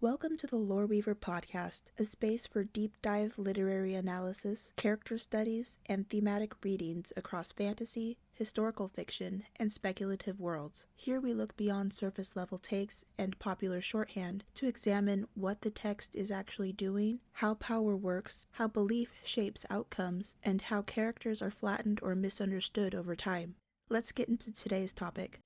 Welcome to the Lore Weaver podcast, a space for deep dive literary analysis, character studies, and thematic readings across fantasy, historical fiction, and speculative worlds. Here we look beyond surface level takes and popular shorthand to examine what the text is actually doing, how power works, how belief shapes outcomes, and how characters are flattened or misunderstood over time. Let's get into today's topic.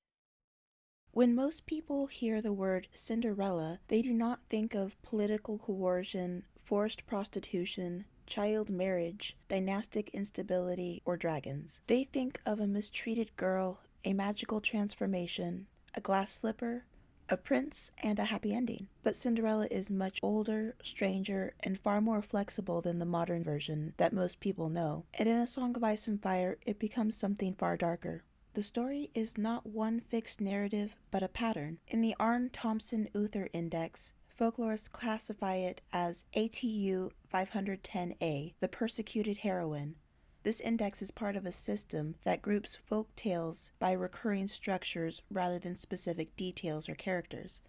When most people hear the word Cinderella, they do not think of political coercion, forced prostitution, child marriage, dynastic instability, or dragons. They think of a mistreated girl, a magical transformation, a glass slipper, a prince, and a happy ending. But Cinderella is much older, stranger, and far more flexible than the modern version that most people know. And in A Song of Ice and Fire, it becomes something far darker. The story is not one fixed narrative, but a pattern. In the Arne Thompson-Uther Index, folklorists classify it as ATU 510A, the persecuted heroine. This index is part of a system that groups folk tales by recurring structures rather than specific details or characters.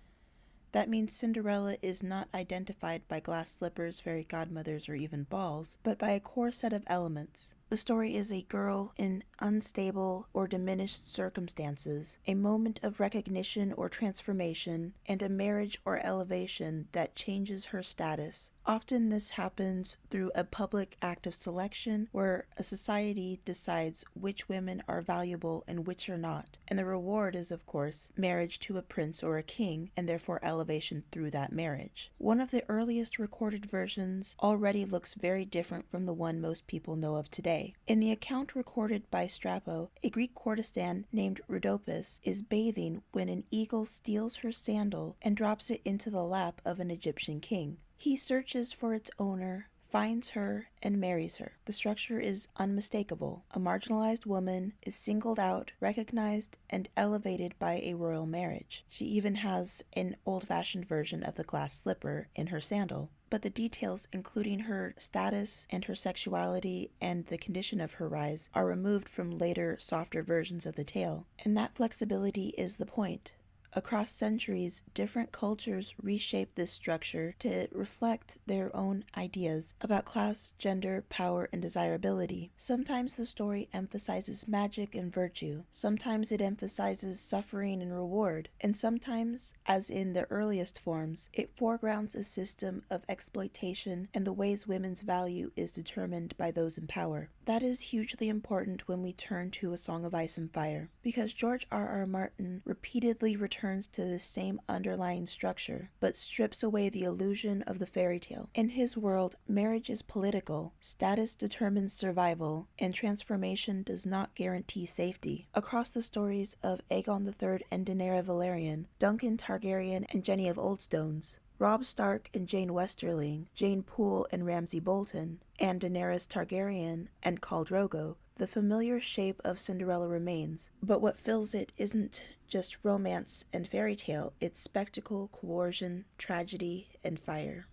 That means Cinderella is not identified by glass slippers, fairy godmothers, or even balls, but by a core set of elements. The story is a girl in unstable or diminished circumstances, a moment of recognition or transformation, and a marriage or elevation that changes her status. Often this happens through a public act of selection where a society decides which women are valuable and which are not. And the reward is, of course, marriage to a prince or a king, and therefore elevation through that marriage. One of the earliest recorded versions already looks very different from the one most people know of today. In the account recorded by Strabo, a Greek courtesan named Rhodopis is bathing when an eagle steals her sandal and drops it into the lap of an Egyptian king. He searches for its owner, finds her, and marries her. The structure is unmistakable. A marginalized woman is singled out, recognized, and elevated by a royal marriage. She even has an old-fashioned version of the glass slipper in her sandal. But the details, including her status and her sexuality and the condition of her rise, are removed from later, softer versions of the tale. And that flexibility is the point. Across centuries, different cultures reshape this structure to reflect their own ideas about class, gender, power, and desirability. Sometimes the story emphasizes magic and virtue. Sometimes it emphasizes suffering and reward. And sometimes, as in the earliest forms, it foregrounds a system of exploitation and the ways women's value is determined by those in power. That is hugely important when we turn to A Song of Ice and Fire, because George R.R. Martin repeatedly returns to the same underlying structure, but strips away the illusion of the fairy tale. In his world, marriage is political, status determines survival, and transformation does not guarantee safety. Across the stories of Aegon III and Daenaera Velaryon, Duncan Targaryen and Jenny of Oldstones, Robb Stark and Jeyne Westerling, Jeyne Poole and Ramsay Bolton, and Daenerys Targaryen and Khal Drogo, the familiar shape of Cinderella remains, but what fills it isn't just romance and fairy tale, it's spectacle, coercion, tragedy, and fire.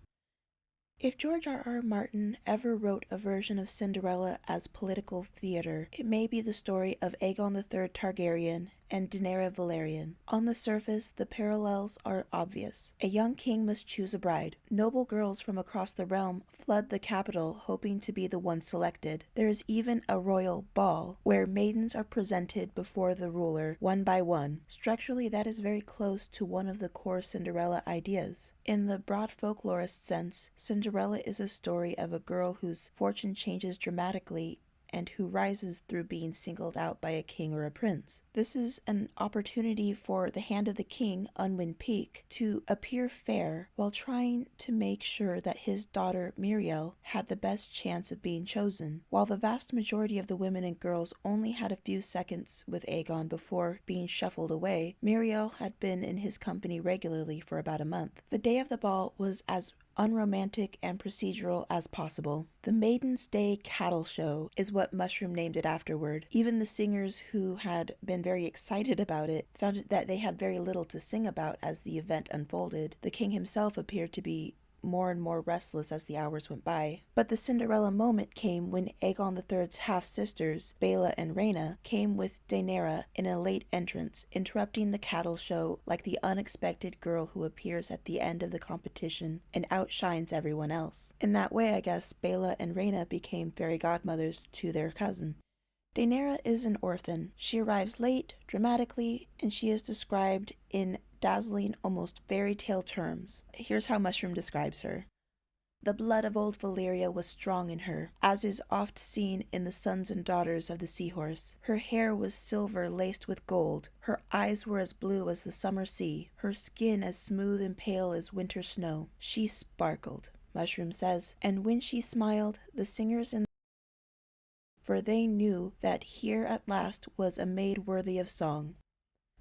If George R.R. Martin ever wrote a version of Cinderella as political theater, it may be the story of Aegon III Targaryen and Daenaera Velaryon. On the surface, the parallels are obvious. A young king must choose a bride. Noble girls from across the realm flood the capital hoping to be the one selected. There is even a royal ball, where maidens are presented before the ruler, one by one. Structurally, that is very close to one of the core Cinderella ideas. In the broad folklorist sense, Cinderella is a story of a girl whose fortune changes dramatically and who rises through being singled out by a king or a prince. This is an opportunity for the hand of the king, Unwin Peake, to appear fair while trying to make sure that his daughter Muriel had the best chance of being chosen. While the vast majority of the women and girls only had a few seconds with Aegon before being shuffled away, Muriel had been in his company regularly for about a month. The day of the ball was as unromantic and procedural as possible. The Maiden's Day Cattle Show is what Mushroom named it afterward. Even the singers who had been very excited about it found that they had very little to sing about as the event unfolded. The king himself appeared to be more and more restless as the hours went by. But the Cinderella moment came when Aegon III's half-sisters, Baela and Rhaena, came with Daenerys in a late entrance, interrupting the cattle show like the unexpected girl who appears at the end of the competition and outshines everyone else. In that way, I guess, Baela and Rhaena became fairy godmothers to their cousin. Daenerys is an orphan. She arrives late, dramatically, and she is described in dazzling, almost fairy tale terms. Here's how Mushroom describes her. The blood of old Valyria was strong in her, as is oft seen in the sons and daughters of the seahorse. Her hair was silver laced with gold. Her eyes were as blue as the summer sea. Her skin as smooth and pale as winter snow. She sparkled, Mushroom says, and when she smiled, the singers in for they knew that here at last was a maid worthy of song.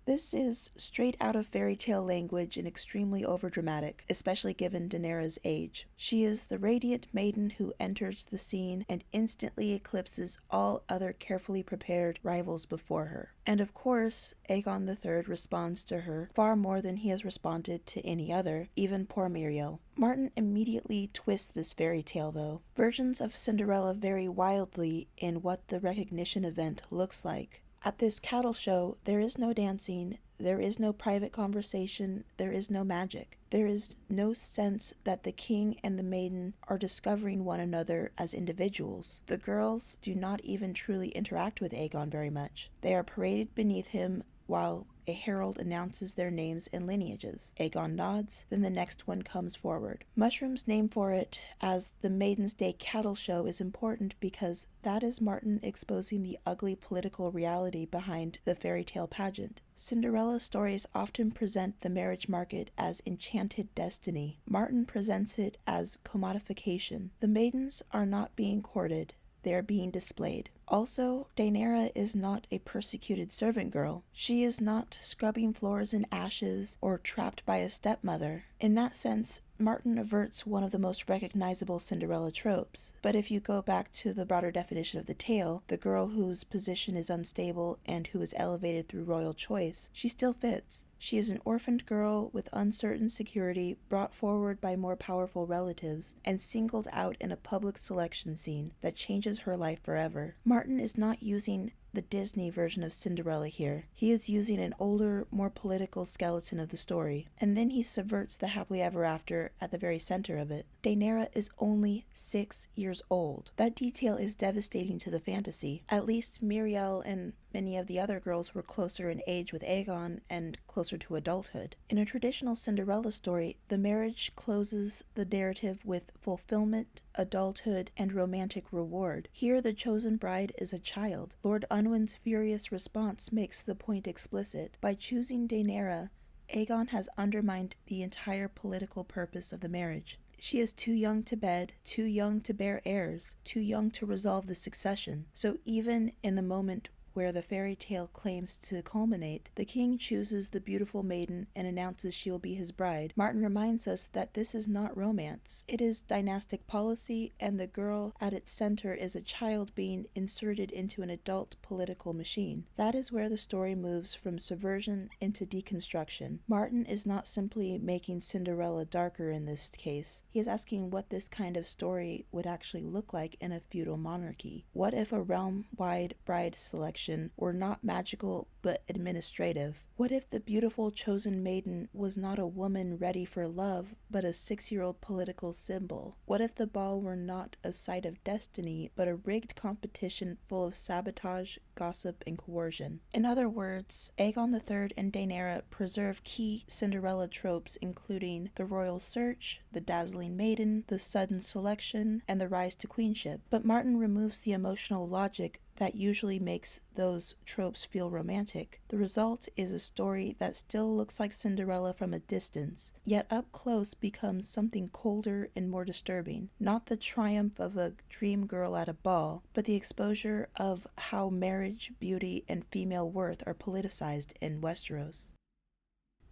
This is straight out of fairy tale language and extremely overdramatic, especially given Daenerys' age. She is the radiant maiden who enters the scene and instantly eclipses all other carefully prepared rivals before her. And of course, Aegon III responds to her far more than he has responded to any other, even poor Muriel. Martin immediately twists this fairy tale, though. Versions of Cinderella vary wildly in what the recognition event looks like. At this cattle show, there is no dancing, there is no private conversation, there is no magic. There is no sense that the king and the maiden are discovering one another as individuals. The girls do not even truly interact with Aegon very much. They are paraded beneath him while a herald announces their names and lineages. Aegon nods, then the next one comes forward. Mushroom's name for it as the Maiden's Day Cattle Show is important because that is Martin exposing the ugly political reality behind the fairy tale pageant. Cinderella stories often present the marriage market as enchanted destiny. Martin presents it as commodification. The maidens are not being courted, they are being displayed. Also, Daenerys is not a persecuted servant girl. She is not scrubbing floors in ashes or trapped by a stepmother. In that sense, Martin averts one of the most recognizable Cinderella tropes. But if you go back to the broader definition of the tale, the girl whose position is unstable and who is elevated through royal choice, she still fits. She is an orphaned girl with uncertain security brought forward by more powerful relatives and singled out in a public selection scene that changes her life forever. Martin is not using the Disney version of Cinderella here. He is using an older, more political skeleton of the story, and then he subverts the happily ever after at the very center of it. Daenerys is only 6 years old. That detail is devastating to the fantasy. At least Muriel and many of the other girls were closer in age with Aegon and closer to adulthood. In a traditional Cinderella story, the marriage closes the narrative with fulfillment, adulthood, and romantic reward. Here, the chosen bride is a child. Lord Unwin's furious response makes the point explicit. By choosing Daenerys, Aegon has undermined the entire political purpose of the marriage. She is too young to bed, too young to bear heirs, too young to resolve the succession. So even in the moment where the fairy tale claims to culminate, the king chooses the beautiful maiden and announces she will be his bride. Martin reminds us that this is not romance. It is dynastic policy, and the girl at its center is a child being inserted into an adult political machine. That is where the story moves from subversion into deconstruction. Martin is not simply making Cinderella darker in this case. He is asking what this kind of story would actually look like in a feudal monarchy. What if a realm-wide bride selection were not magical but administrative? What if the beautiful chosen maiden was not a woman ready for love but a 6-year-old political symbol? What if the ball were not a site of destiny but a rigged competition full of sabotage, gossip, and coercion? In other words, Aegon III and Daenerys preserve key Cinderella tropes including the royal search, the dazzling maiden, the sudden selection, and the rise to queenship. But Martin removes the emotional logic that usually makes those tropes feel romantic. The result is a story that still looks like Cinderella from a distance, yet up close becomes something colder and more disturbing. Not the triumph of a dream girl at a ball, but the exposure of how marriage, beauty, and female worth are politicized in Westeros.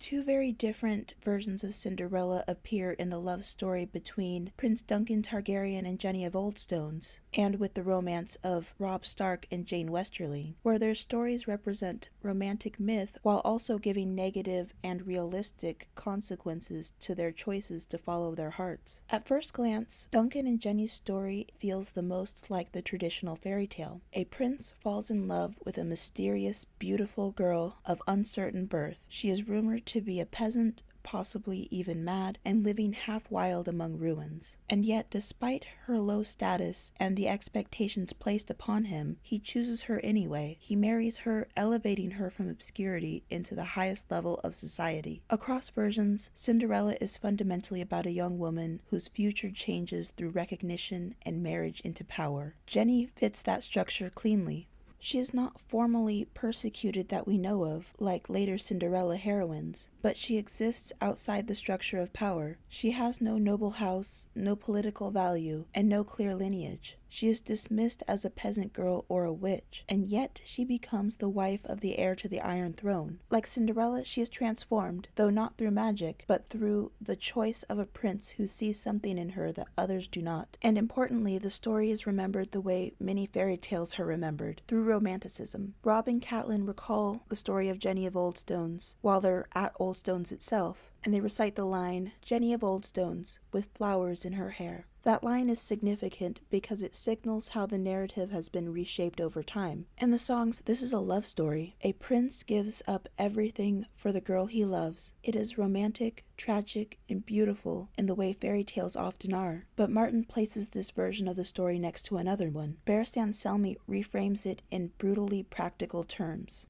Two very different versions of Cinderella appear in the love story between Prince Duncan Targaryen and Jenny of Oldstones, and with the romance of Robb Stark and Jeyne Westerling, where their stories represent romantic myth while also giving negative and realistic consequences to their choices to follow their hearts. At first glance, Duncan and Jenny's story feels the most like the traditional fairy tale. A prince falls in love with a mysterious, beautiful girl of uncertain birth. She is rumored to be a peasant, possibly even mad, and living half wild among ruins. And yet, despite her low status and the expectations placed upon him, he chooses her anyway. He marries her, elevating her from obscurity into the highest level of society. Across versions, Cinderella is fundamentally about a young woman whose future changes through recognition and marriage into power. Jenny fits that structure cleanly. She is not formally persecuted that we know of, like later Cinderella heroines, but she exists outside the structure of power. She has no noble house, no political value, and no clear lineage. She is dismissed as a peasant girl or a witch, and yet she becomes the wife of the heir to the Iron Throne. Like Cinderella, she is transformed, though not through magic, but through the choice of a prince who sees something in her that others do not. And importantly, the story is remembered the way many fairy tales are remembered, through romanticism. Robb and Catelyn recall the story of Jenny of Oldstones while they're at Oldstones itself, and they recite the line, "Jenny of Oldstones, with flowers in her hair." That line is significant because it signals how the narrative has been reshaped over time. In the songs, this is a love story. A prince gives up everything for the girl he loves. It is romantic, tragic, and beautiful in the way fairy tales often are. But Martin places this version of the story next to another one. Barristan Selmy reframes it in brutally practical terms.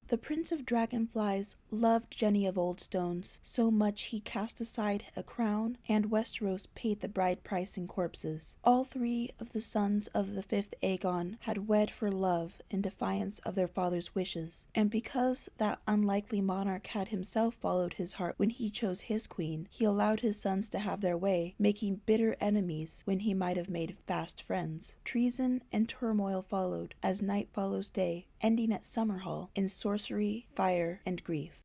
The Prince of Dragonflies loved Jenny of Oldstones so much he cast aside a crown, and Westeros paid the bride price in corpses. All three of the sons of the fifth Aegon had wed for love in defiance of their father's wishes, and because that unlikely monarch had himself followed his heart when he chose his queen, he allowed his sons to have their way, making bitter enemies when he might have made fast friends. Treason and turmoil followed, as night follows day, ending at Summerhall in sorcery, fire, and grief.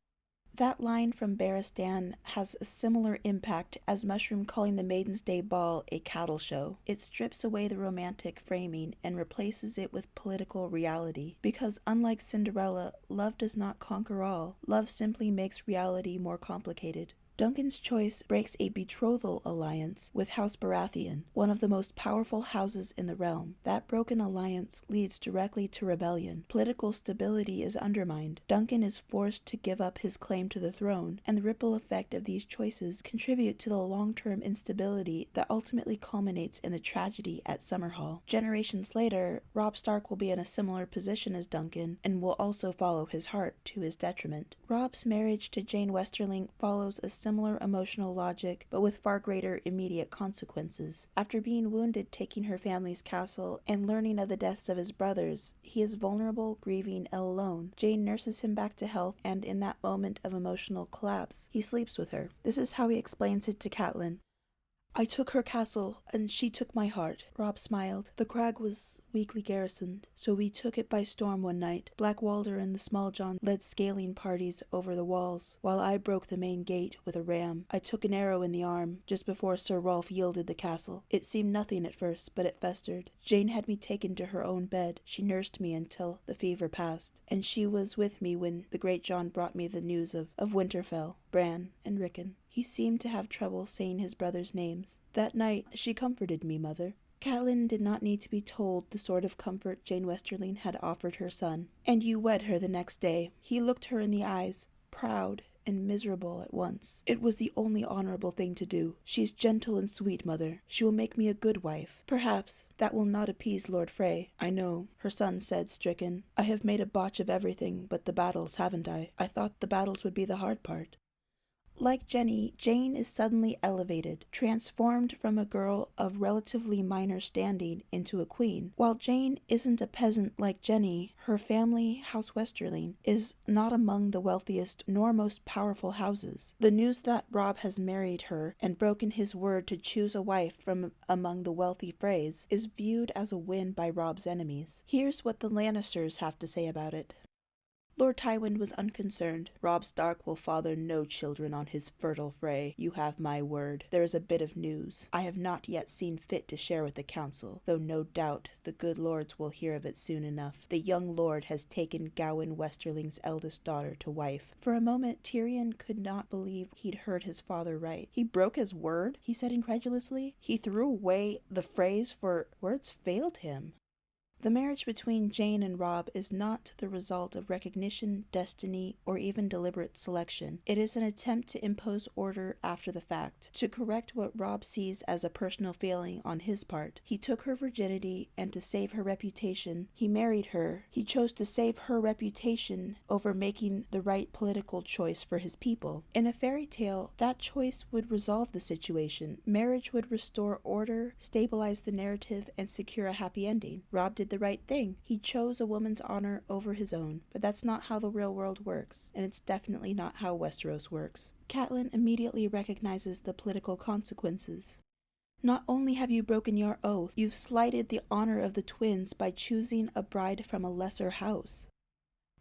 That line from Barristan has a similar impact as Mushroom calling the Maiden's Day Ball a cattle show. It strips away the romantic framing and replaces it with political reality, because unlike Cinderella, love does not conquer all. Love simply makes reality more complicated. Duncan's choice breaks a betrothal alliance with House Baratheon, one of the most powerful houses in the realm. That broken alliance leads directly to rebellion. Political stability is undermined. Duncan is forced to give up his claim to the throne, and the ripple effect of these choices contribute to the long-term instability that ultimately culminates in the tragedy at Summerhall. Generations later, Robb Stark will be in a similar position as Duncan, and will also follow his heart to his detriment. Robb's marriage to Jeyne Westerling follows a similar emotional logic, but with far greater immediate consequences. After being wounded taking her family's castle and learning of the deaths of his brothers, he is vulnerable, grieving, and alone. Jeyne nurses him back to health, and in that moment of emotional collapse, he sleeps with her. This is how he explains it to Catelyn. "I took her castle, and she took my heart." Robb smiled. "The crag was weakly garrisoned, so we took it by storm one night. Black Walder and the Small John led scaling parties over the walls, while I broke the main gate with a ram. I took an arrow in the arm just before Sir Rolf yielded the castle. It seemed nothing at first, but it festered. Jeyne had me taken to her own bed. She nursed me until the fever passed, and she was with me when the great John brought me the news of Winterfell, Bran, and Rickon." He seemed to have trouble saying his brothers' names. "That night she comforted me, mother." Catelyn did not need to be told the sort of comfort Jeyne Westerling had offered her son. "And you wed her the next day." He looked her in the eyes, proud and miserable at once. "It was the only honorable thing to do. She is gentle and sweet, mother. She will make me a good wife. Perhaps that will not appease Lord Frey." "I know," her son said, stricken. "I have made a botch of everything but the battles, haven't I? I thought the battles would be the hard part." Like Jenny, Jeyne is suddenly elevated, transformed from a girl of relatively minor standing into a queen. While Jeyne isn't a peasant like Jenny, her family, House Westerling, is not among the wealthiest nor most powerful houses. The news that Robb has married her and broken his word to choose a wife from among the wealthy Freys is viewed as a win by Robb's enemies. Here's what the Lannisters have to say about it. Lord Tywin was unconcerned. Robb Stark will father no children on his fertile Frey. You have my word. There is a bit of news I have not yet seen fit to share with the council, though no doubt the good lords will hear of it soon enough. The young lord has taken Jeyne Westerling's eldest daughter to wife. For a moment, Tyrion could not believe he'd heard his father right. He broke his word? He said incredulously. He threw away the phrase for words failed him. The marriage between Jeyne and Robb is not the result of recognition, destiny, or even deliberate selection. It is an attempt to impose order after the fact, to correct what Robb sees as a personal failing on his part. He took her virginity, and to save her reputation, he married her. He chose to save her reputation over making the right political choice for his people. In a fairy tale, that choice would resolve the situation. Marriage would restore order, stabilize the narrative, and secure a happy ending. Robb did the right thing. He chose a woman's honor over his own. But that's not how the real world works, and it's definitely not how Westeros works. Catelyn immediately recognizes the political consequences. Not only have you broken your oath, you've slighted the honor of the twins by choosing a bride from a lesser house.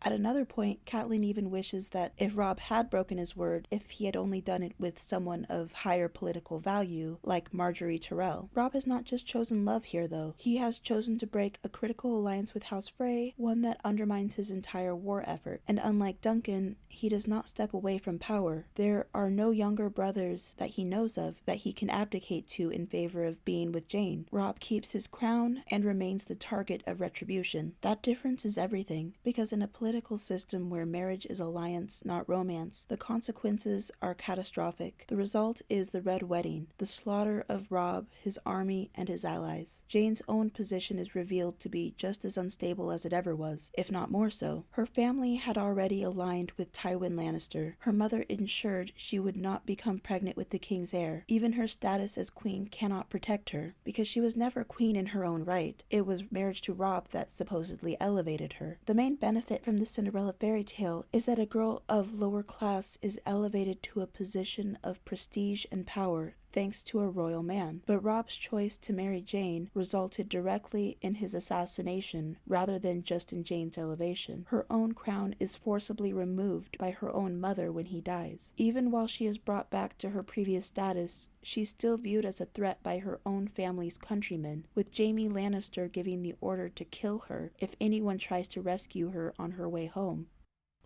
At another point, Catelyn even wishes that if Robb had broken his word, if he had only done it with someone of higher political value, like Margaery Tyrell. Robb has not just chosen love here, though. He has chosen to break a critical alliance with House Frey, one that undermines his entire war effort. And unlike Duncan, he does not step away from power. There are no younger brothers that he knows of that he can abdicate to in favor of being with Jeyne. Robb keeps his crown and remains the target of retribution. That difference is everything, because in a political system where marriage is alliance, not romance, the consequences are catastrophic. The result is the Red Wedding, the slaughter of Robb, his army, and his allies. Jeyne's own position is revealed to be just as unstable as it ever was, if not more so. Her family had already aligned with Tywin Lannister. Her mother ensured she would not become pregnant with the king's heir. Even her status as queen cannot protect her, because she was never queen in her own right. It was marriage to Robb that supposedly elevated her. The main benefit from the Cinderella fairy tale is that a girl of lower class is elevated to a position of prestige and power thanks to a royal man. But Robb's choice to marry Jeyne resulted directly in his assassination rather than just in Jeyne's elevation. Her own crown is forcibly removed by her own mother when he dies. Even while she is brought back to her previous status, she's still viewed as a threat by her own family's countrymen, with Jaime Lannister giving the order to kill her if anyone tries to rescue her on her way home.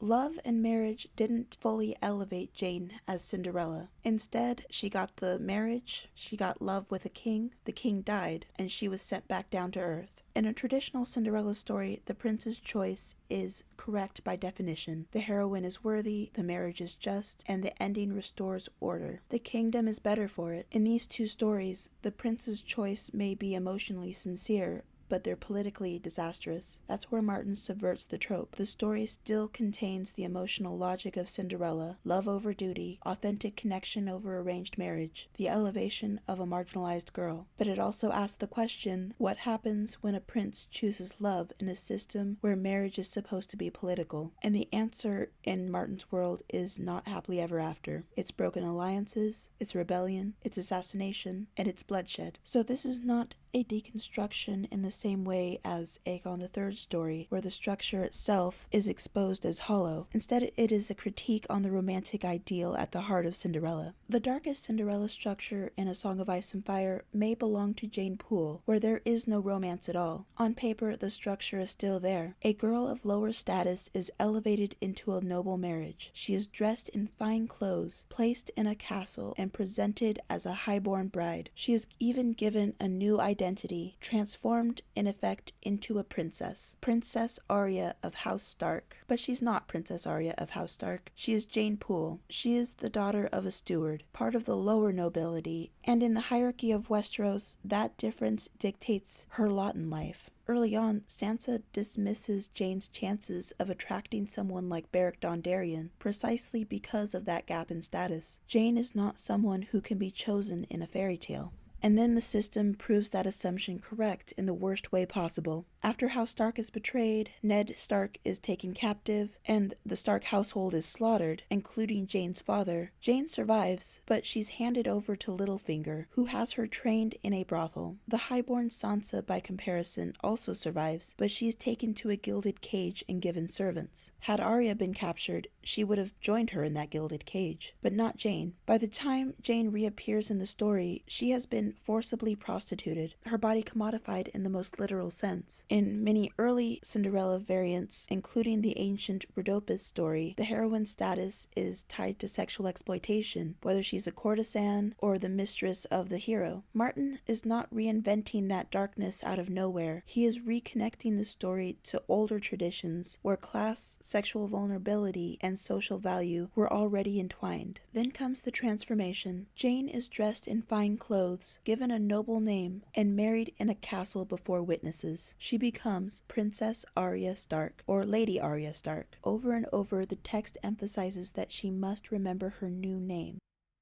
Love and marriage didn't fully elevate Jeyne as Cinderella. Instead, she got the marriage, she got love with a king, the king died, and she was sent back down to earth. In a traditional Cinderella story, the prince's choice is correct by definition. The heroine is worthy, the marriage is just, and the ending restores order. The kingdom is better for it. In these two stories, the prince's choice may be emotionally sincere, but they're politically disastrous. That's where Martin subverts the trope. The story still contains the emotional logic of Cinderella, love over duty, authentic connection over arranged marriage, the elevation of a marginalized girl. But it also asks the question, what happens when a prince chooses love in a system where marriage is supposed to be political? And the answer in Martin's world is not happily ever after. It's broken alliances, it's rebellion, it's assassination, and it's bloodshed. So this is not a deconstruction in the same way as Aegon III's story, where the structure itself is exposed as hollow. Instead, it is a critique on the romantic ideal at the heart of Cinderella. The darkest Cinderella structure in A Song of Ice and Fire may belong to Jeyne Poole, where there is no romance at all. On paper, the structure is still there. A girl of lower status is elevated into a noble marriage. She is dressed in fine clothes, placed in a castle, and presented as a highborn bride. She is even given a new identity, transformed in effect into a princess. Princess Arya of House Stark. But she's not Princess Arya of House Stark. She is Jeyne Poole. She is the daughter of a steward, part of the lower nobility, and in the hierarchy of Westeros, that difference dictates her lot in life. Early on, Sansa dismisses Jeyne's chances of attracting someone like Beric Dondarrion precisely because of that gap in status. Jeyne is not someone who can be chosen in a fairy tale. And then the system proves that assumption correct in the worst way possible. After House Stark is betrayed, Ned Stark is taken captive, and the Stark household is slaughtered, including Jeyne's father. Jeyne survives, but she's handed over to Littlefinger, who has her trained in a brothel. The highborn Sansa, by comparison, also survives, but she is taken to a gilded cage and given servants. Had Arya been captured, she would have joined her in that gilded cage, but not Jeyne. By the time Jeyne reappears in the story, she has been forcibly prostituted, her body commodified in the most literal sense. In many early Cinderella variants, including the ancient Rhodopis story, the heroine's status is tied to sexual exploitation, whether she's a courtesan or the mistress of the hero. Martin is not reinventing that darkness out of nowhere. He is reconnecting the story to older traditions where class, sexual vulnerability, and social value were already entwined. Then comes the transformation. Jeyne is dressed in fine clothes, given a noble name, and married in a castle before witnesses. She becomes Princess Arya Stark, or Lady Arya Stark. Over and over, the text emphasizes that she must remember her new name.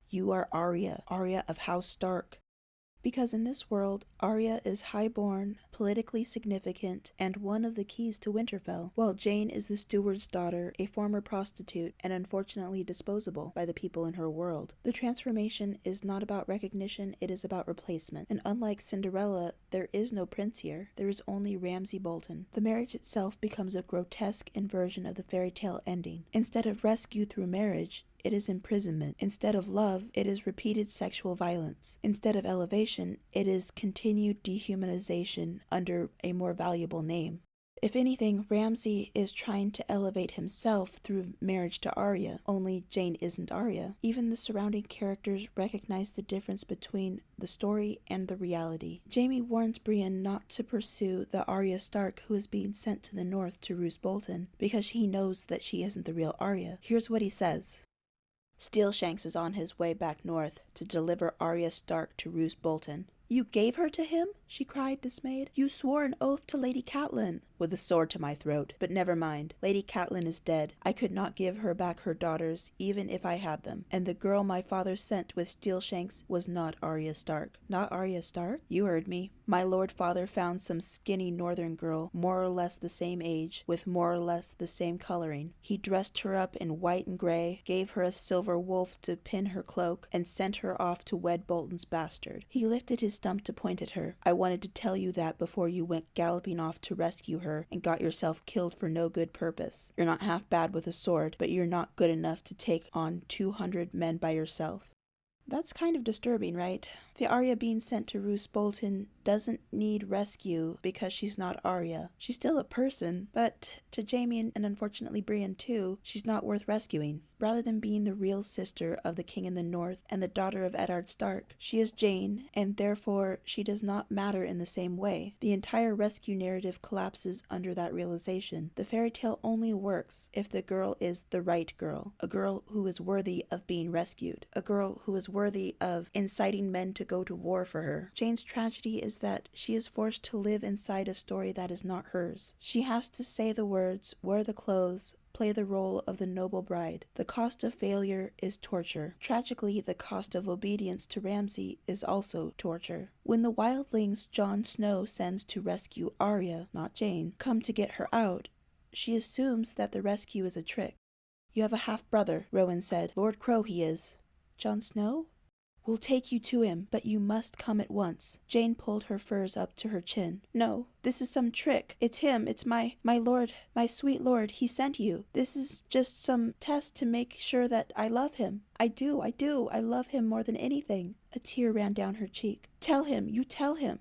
You are Arya, Arya of House Stark. Because in this world, Arya is highborn, politically significant, and one of the keys to Winterfell, while Jeyne is the steward's daughter, a former prostitute, and unfortunately disposable by the people in her world. The transformation is not about recognition, it is about replacement. And unlike Cinderella, there is no prince here. There is only Ramsay Bolton. The marriage itself becomes a grotesque inversion of the fairy tale ending. Instead of rescue through marriage, it is imprisonment. Instead of love, it is repeated sexual violence. Instead of elevation, it is continued dehumanization under a more valuable name. If anything, Ramsay is trying to elevate himself through marriage to Arya, only Jeyne isn't Arya. Even the surrounding characters recognize the difference between the story and the reality. Jaime warns Brienne not to pursue the Arya Stark who is being sent to the north to Roose Bolton, because he knows that she isn't the real Arya. Here's what he says. Steelshanks is on his way back north to deliver Arya Stark to Roose Bolton. You gave her to him? She cried, dismayed. You swore an oath to Lady Catelyn. With a sword to my throat. But never mind. Lady Catelyn is dead. I could not give her back her daughters, even if I had them. And the girl my father sent with Steelshanks was not Arya Stark. Not Arya Stark? You heard me. My lord father found some skinny northern girl, more or less the same age, with more or less the same coloring. He dressed her up in white and gray, gave her a silver wolf to pin her cloak, and sent her off to wed Bolton's bastard. He lifted his stump to point at her. I wanted to tell you that before you went galloping off to rescue her and got yourself killed for no good purpose. You're not half bad with a sword, but you're not good enough to take on 200 men by yourself. That's kind of disturbing, right? The Arya being sent to Roose Bolton doesn't need rescue because she's not Arya. She's still a person, but to Jaime and unfortunately Brienne too, she's not worth rescuing. Rather than being the real sister of the king in the north and the daughter of Eddard Stark, she is Jeyne, and therefore she does not matter in the same way. The entire rescue narrative collapses under that realization. The fairy tale only works if the girl is the right girl, a girl who is worthy of being rescued, a girl who is worthy of inciting men to go to war for her. Jeyne's tragedy is that she is forced to live inside a story that is not hers. She has to say the words, wear the clothes, play the role of the noble bride. The cost of failure is torture. Tragically, the cost of obedience to Ramsay is also torture. When the wildlings Jon Snow sends to rescue Arya, not Jeyne, come to get her out, she assumes that the rescue is a trick. You have a half-brother, Rowan said. Lord Crow he is. Jon Snow? We'll take you to him, but you must come at once. Jeyne pulled her furs up to her chin. No, this is some trick. It's him. It's my lord, my sweet lord. He sent you. This is just some test to make sure that I love him. I do. I love him more than anything. A tear ran down her cheek. Tell him. You tell him.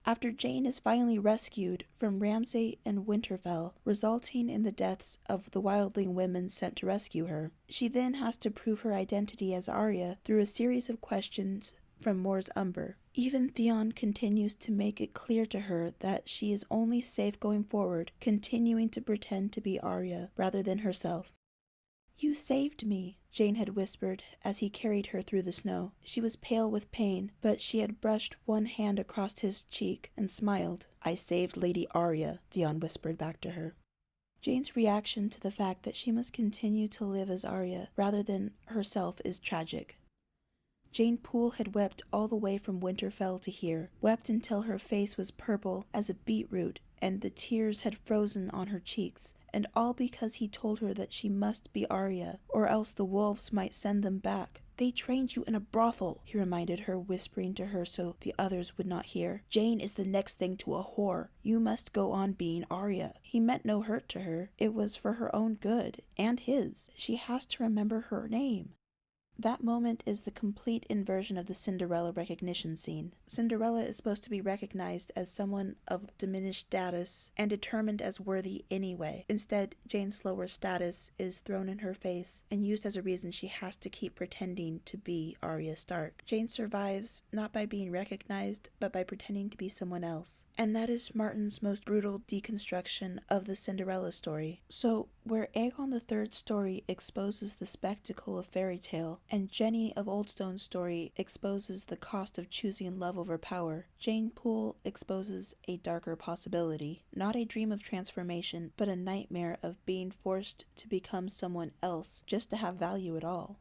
After Jeyne is finally rescued from Ramsay and Winterfell, resulting in the deaths of the wildling women sent to rescue her, she then has to prove her identity as Arya through a series of questions from Mor's Umber. Even Theon continues to make it clear to her that she is only safe going forward, continuing to pretend to be Arya rather than herself. You saved me, Jeyne had whispered as he carried her through the snow. She was pale with pain, but she had brushed one hand across his cheek and smiled. I saved Lady Arya, Theon whispered back to her. Jeyne's reaction to the fact that she must continue to live as Arya rather than herself is tragic. Jeyne Poole had wept all the way from Winterfell to here, wept until her face was purple as a beetroot and the tears had frozen on her cheeks, and all because he told her that she must be Arya, or else the wolves might send them back. "They trained you in a brothel," he reminded her, whispering to her so the others would not hear. "Jeyne is the next thing to a whore. You must go on being Arya." He meant no hurt to her. It was for her own good, and his. She has to remember her name. That moment is the complete inversion of the Cinderella recognition scene. Cinderella is supposed to be recognized as someone of diminished status and determined as worthy anyway. Instead, Jeyne's lower status is thrown in her face and used as a reason she has to keep pretending to be Arya Stark. Jeyne survives not by being recognized, but by pretending to be someone else. And that is Martin's most brutal deconstruction of the Cinderella story. So, where Aegon III's story exposes the spectacle of fairy tale, and Jenny of Oldstones' story exposes the cost of choosing love over power, Jeyne Poole exposes a darker possibility. Not a dream of transformation, but a nightmare of being forced to become someone else just to have value at all.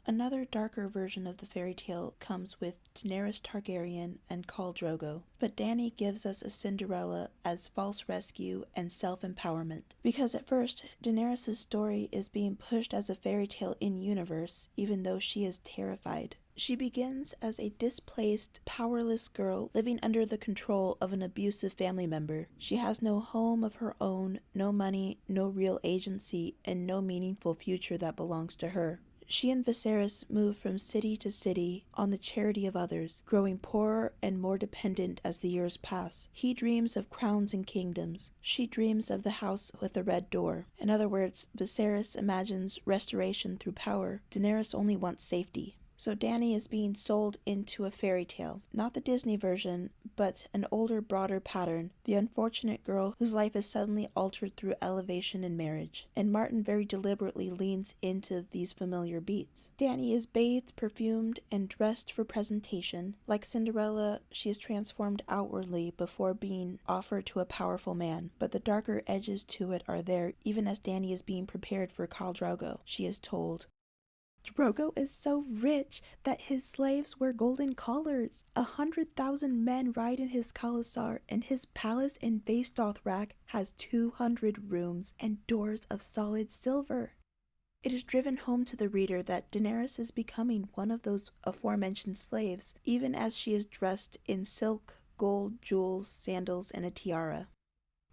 Another darker version of the fairy tale comes with Daenerys Targaryen and Khal Drogo, but Dany gives us a Cinderella as false rescue and self-empowerment. Because at first, Daenerys' story is being pushed as a fairy tale in-universe, even though she is terrified. She begins as a displaced, powerless girl living under the control of an abusive family member. She has no home of her own, no money, no real agency, and no meaningful future that belongs to her. She and Viserys move from city to city on the charity of others, growing poorer and more dependent as the years pass. He dreams of crowns and kingdoms. She dreams of the house with the red door. In other words, Viserys imagines restoration through power. Daenerys only wants safety. So Dany is being sold into a fairy tale. Not the Disney version, but an older, broader pattern. The unfortunate girl whose life is suddenly altered through elevation and marriage. And Martin very deliberately leans into these familiar beats. Dany is bathed, perfumed, and dressed for presentation. Like Cinderella, she is transformed outwardly before being offered to a powerful man. But the darker edges to it are there, even as Dany is being prepared for Khal Drogo. She is told, "Drogo is so rich that his slaves wear golden collars. 100,000 men ride in his calasar, and his palace in Vastothrak has 200 rooms and doors of solid silver." It is driven home to the reader that Daenerys is becoming one of those aforementioned slaves, even as she is dressed in silk, gold, jewels, sandals, and a tiara.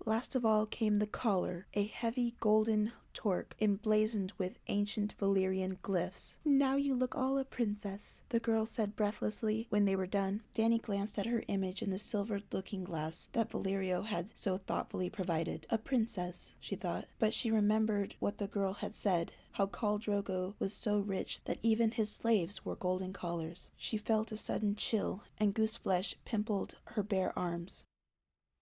Last of all came the collar, a heavy golden torque emblazoned with ancient Valyrian glyphs. "Now you look all a princess," the girl said breathlessly when they were done. Dany glanced at her image in the silvered looking glass that Valyrio had so thoughtfully provided. A princess, she thought, but she remembered what the girl had said, how Khal Drogo was so rich that even his slaves wore golden collars. She felt a sudden chill, and goose flesh pimpled her bare arms.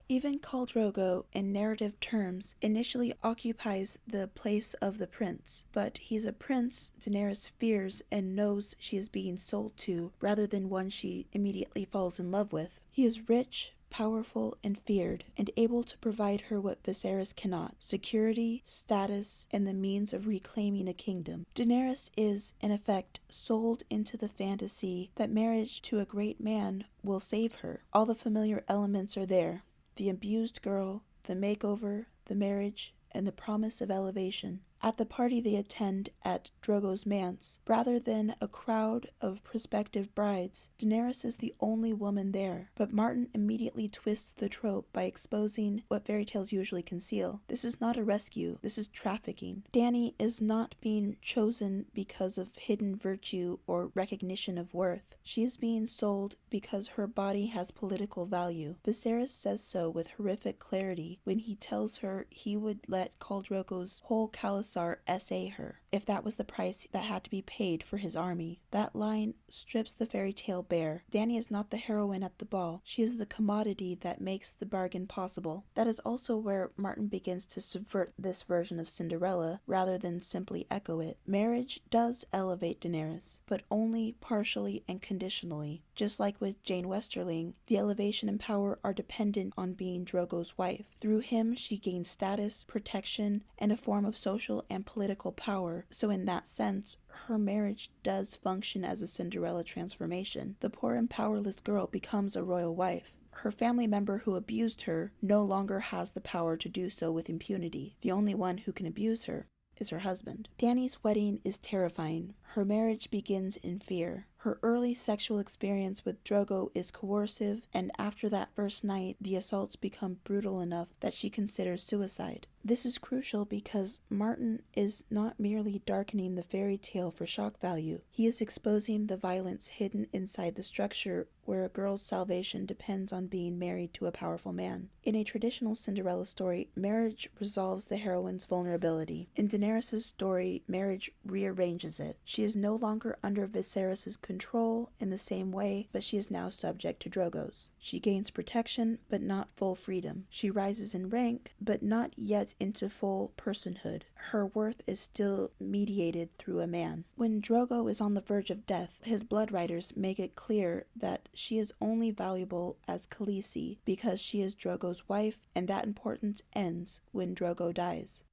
Even Khal Drogo, in narrative terms, initially occupies the place of the prince, but he's a prince Daenerys fears and knows she is being sold to, rather than one she immediately falls in love with. He is rich, powerful, and feared, and able to provide her what Viserys cannot: security, status, and the means of reclaiming a kingdom. Daenerys is, in effect, sold into the fantasy that marriage to a great man will save her. All the familiar elements are there: the abused girl, the makeover, the marriage, and the promise of elevation. At the party they attend at Drogo's manse, rather than a crowd of prospective brides, Daenerys is the only woman there. But Martin immediately twists the trope by exposing what fairy tales usually conceal. This is not a rescue, this is trafficking. Dany is not being chosen because of hidden virtue or recognition of worth. She is being sold because her body has political value. Viserys says so with horrific clarity when he tells her he would let Khal Drogo's whole calasar essay her, if that was the price that had to be paid for his army. That line strips the fairy tale bare. Dany is not the heroine at the ball. She is the commodity that makes the bargain possible. That is also where Martin begins to subvert this version of Cinderella, rather than simply echo it. Marriage does elevate Daenerys, but only partially and conditionally. Just like with Jeyne Westerling, the elevation and power are dependent on being Drogo's wife. Through him, she gains status, protection, and a form of social and political power. So in that sense, her marriage does function as a Cinderella transformation. The poor and powerless girl becomes a royal wife. Her family member who abused her no longer has the power to do so with impunity. The only one who can abuse her is her husband. Dany's wedding is terrifying. Her marriage begins in fear. Her early sexual experience with Drogo is coercive, and after that first night, the assaults become brutal enough that she considers suicide. This is crucial because Martin is not merely darkening the fairy tale for shock value. He is exposing the violence hidden inside the structure where a girl's salvation depends on being married to a powerful man. In a traditional Cinderella story, marriage resolves the heroine's vulnerability. In Daenerys' story, marriage rearranges it. She is no longer under Viserys' control in the same way, but she is now subject to Drogo's. She gains protection, but not full freedom. She rises in rank, but not yet into full personhood. Her worth is still mediated through a man. When Drogo is on the verge of death, his blood riders make it clear that she is only valuable as Khaleesi because she is Drogo's wife, and that importance ends when Drogo dies.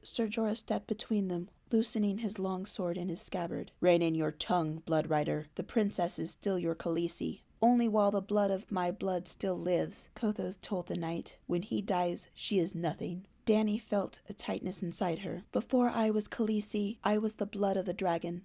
Ser Jorah stepped between them, loosening his long sword in his scabbard. "Rein in your tongue, blood rider. The princess is still your Khaleesi." "Only while the blood of my blood still lives," Kothos told the knight. "When he dies, she is nothing." Dany felt a tightness inside her. "Before I was Khaleesi, I was the blood of the dragon."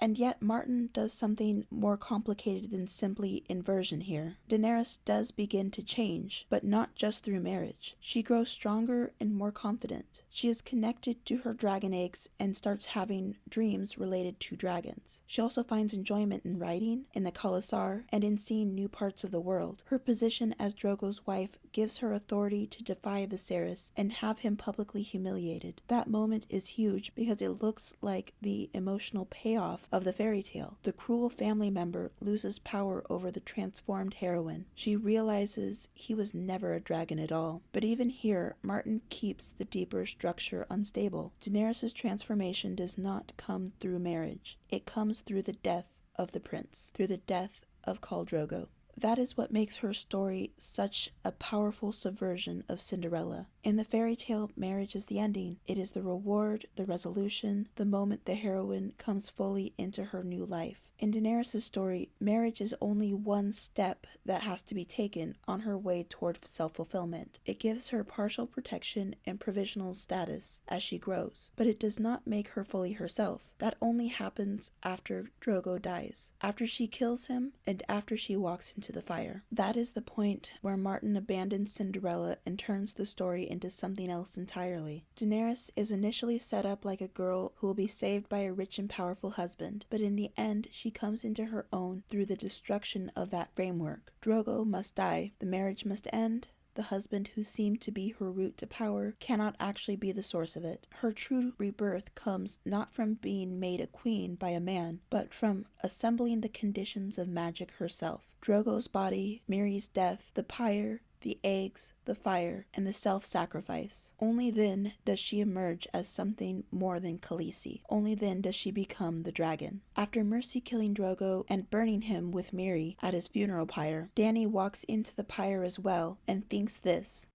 And yet Martin does something more complicated than simply inversion here. Daenerys does begin to change, but not just through marriage. She grows stronger and more confident. She is connected to her dragon eggs and starts having dreams related to dragons. She also finds enjoyment in writing, in the Khalasar, and in seeing new parts of the world. Her position as Drogo's wife gives her authority to defy Viserys and have him publicly humiliated. That moment is huge because it looks like the emotional payoff of the fairy tale. The cruel family member loses power over the transformed heroine. She realizes he was never a dragon at all. But even here, Martin keeps the deeper structure unstable. Daenerys' transformation does not come through marriage. It comes through the death of the prince, through the death of Khal Drogo. That is what makes her story such a powerful subversion of Cinderella. In the fairy tale, marriage is the ending. It is the reward, the resolution, the moment the heroine comes fully into her new life. In Daenerys' story, marriage is only one step that has to be taken on her way toward self-fulfillment. It gives her partial protection and provisional status as she grows, but it does not make her fully herself. That only happens after Drogo dies, after she kills him, and after she walks into the fire. That is the point where Martin abandons Cinderella and turns the story into something else entirely. Daenerys is initially set up like a girl who will be saved by a rich and powerful husband, but in the end she comes into her own through the destruction of that framework. Drogo must die, the marriage must end. The husband who seemed to be her route to power cannot actually be the source of it. Her true rebirth comes not from being made a queen by a man, but from assembling the conditions of magic herself. Drogo's body, Miri's death, the pyre, the eggs, the fire, and the self-sacrifice. Only then does she emerge as something more than Khaleesi. Only then does she become the dragon. After mercy killing Drogo and burning him with Miri at his funeral pyre, Dany walks into the pyre as well and thinks this: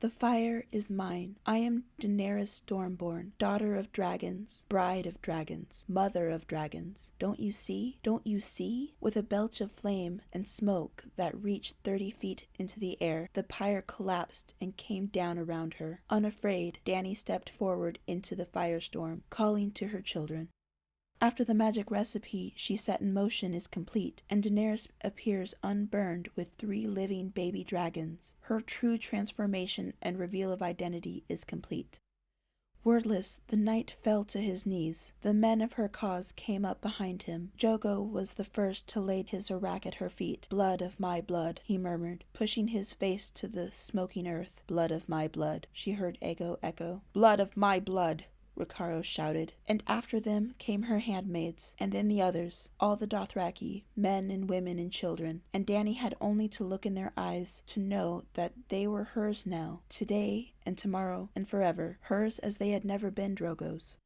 "The fire is mine. I am Daenerys Stormborn, daughter of dragons, bride of dragons, mother of dragons. Don't you see? Don't you see?" With a belch of flame and smoke that reached 30 feet into the air, the pyre collapsed and came down around her. Unafraid, Dany stepped forward into the firestorm, calling to her children. After the magic recipe she set in motion is complete, and Daenerys appears unburned with 3 living baby dragons. Her true transformation and reveal of identity is complete. Wordless, the knight fell to his knees. The men of her cause came up behind him. Drogo was the first to lay his orac at her feet. "Blood of my blood," he murmured, pushing his face to the smoking earth. "Blood of my blood," she heard Aegon echo. "Blood of my blood," Ricardo shouted, and after them came her handmaids, and then the others, all the Dothraki, men and women and children, and Dany had only to look in their eyes to know that they were hers now, today and tomorrow and forever, hers as they had never been Drogo's.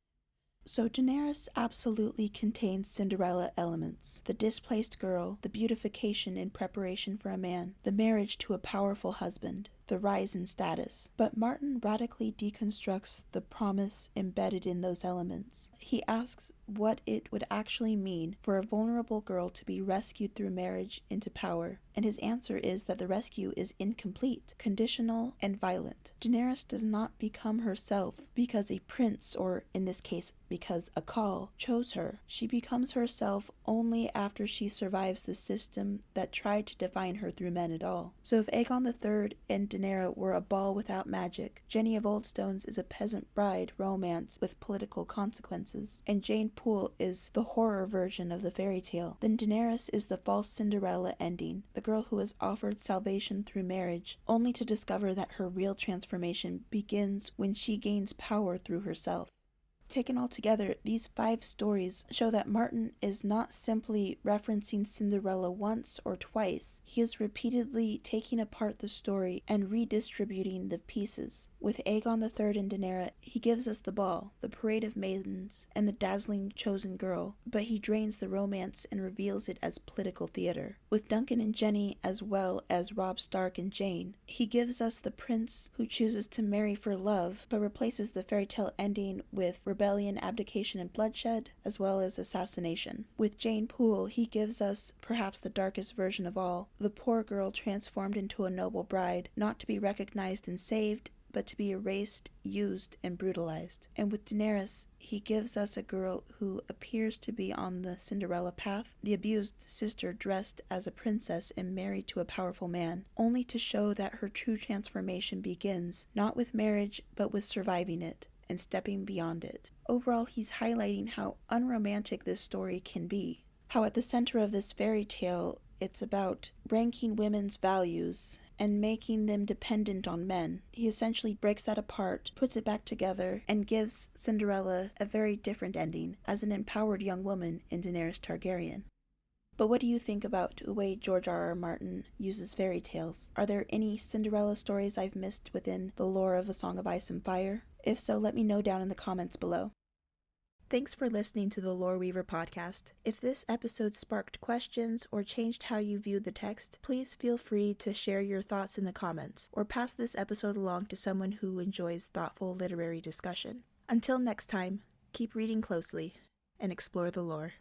So Daenerys absolutely contains Cinderella elements: the displaced girl, the beautification in preparation for a man, the marriage to a powerful husband, the rise in status. But Martin radically deconstructs the promise embedded in those elements. He asks what it would actually mean for a vulnerable girl to be rescued through marriage into power, and his answer is that the rescue is incomplete, conditional, and violent. Daenerys does not become herself because a prince, or in this case because a khal, chose her. She becomes herself only after she survives the system that tried to define her through men at all. So if Aegon III and Daenerys were a ball without magic, Jenny of Oldstones is a peasant bride romance with political consequences, and Jeyne Poole is the horror version of the fairy tale, then Daenerys is the false Cinderella ending, the girl who is offered salvation through marriage, only to discover that her real transformation begins when she gains power through herself. Taken all together, these 5 stories show that Martin is not simply referencing Cinderella once or twice. He is repeatedly taking apart the story and redistributing the pieces. With Aegon III and Daenerys, he gives us the ball, the parade of maidens, and the dazzling chosen girl, but he drains the romance and reveals it as political theater. With Duncan and Jenny, as well as Robb Stark and Jeyne, he gives us the prince who chooses to marry for love, but replaces the fairy tale ending with rebellion, abdication, and bloodshed, as well as assassination. With Jeyne Poole, he gives us perhaps the darkest version of all, the poor girl transformed into a noble bride, not to be recognized and saved, but to be erased, used, and brutalized. And with Daenerys, he gives us a girl who appears to be on the Cinderella path, the abused sister dressed as a princess and married to a powerful man, only to show that her true transformation begins not with marriage, but with surviving it and stepping beyond it. Overall, he's highlighting how unromantic this story can be, how at the center of this fairy tale, it's about ranking women's values and making them dependent on men. He essentially breaks that apart, puts it back together, and gives Cinderella a very different ending as an empowered young woman in Daenerys Targaryen. But what do you think about the way George R.R. Martin uses fairy tales? Are there any Cinderella stories I've missed within the lore of A Song of Ice and Fire? If so, let me know down in the comments below. Thanks for listening to the Lore Weaver podcast. If this episode sparked questions or changed how you viewed the text, please feel free to share your thoughts in the comments, or pass this episode along to someone who enjoys thoughtful literary discussion. Until next time, keep reading closely and explore the lore.